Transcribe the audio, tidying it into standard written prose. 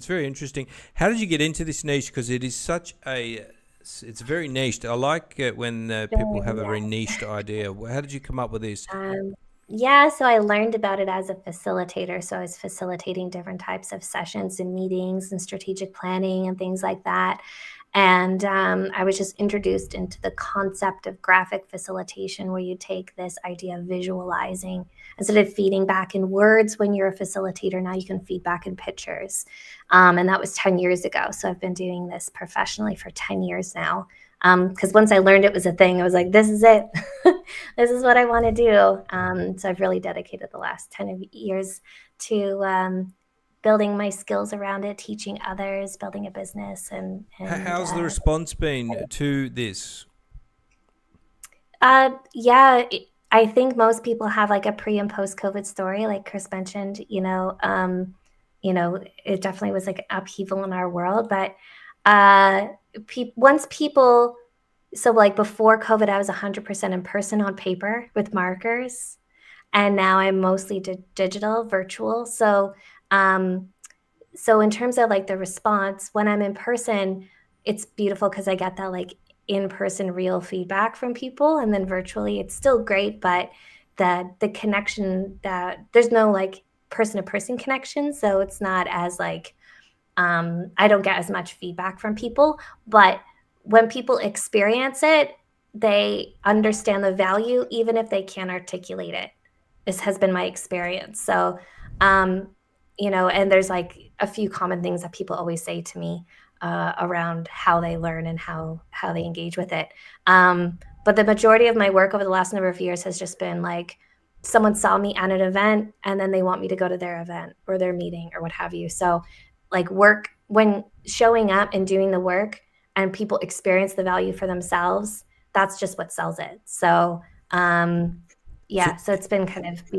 It's very interesting. How did you get into this niche? Because it is such a, it's very niched. I like it when people have a very Yeah. niched idea. How did you come up with this? Um, yeah, so I learned about it as a facilitator. So I was facilitating different types of sessions and meetings and strategic planning and things like that. And I was just introduced into the concept of graphic facilitation, where you take this idea of visualizing instead of feeding back in words when you're a facilitator. Now you can feed back in pictures. And that was 10 years ago. So I've been doing this professionally for 10 years now. Because once I learned it was a thing, I was like, this is it. This is what I want to do. So I've really dedicated the last 10 years to building my skills around it, teaching others, building a business, and How's the response been to this? yeah, I think most people have like a pre and post COVID story, like Chris mentioned. It definitely was like upheaval in our world, but uh, once people, so like before COVID, I was 100% in person on paper with markers, and now I'm mostly digital, virtual. Um, so in terms of like the response, when I'm in person, it's beautiful because I get that like in-person real feedback from people, and then virtually it's still great, but the connection, that there's no like person-to-person connection, so it's not as like I don't get as much feedback from people. But when people experience it, they understand the value even if they can't articulate it. This has been my experience. So um, and there's like a few common things that people always say to me around how they learn and how they engage with it. But the majority of my work over the last number of years has just been like someone saw me at an event and then they want me to go to their event or their meeting or what have you. So like work, when showing up and doing the work and people experience the value for themselves, that's just what sells it. So So yeah, so it's been kind of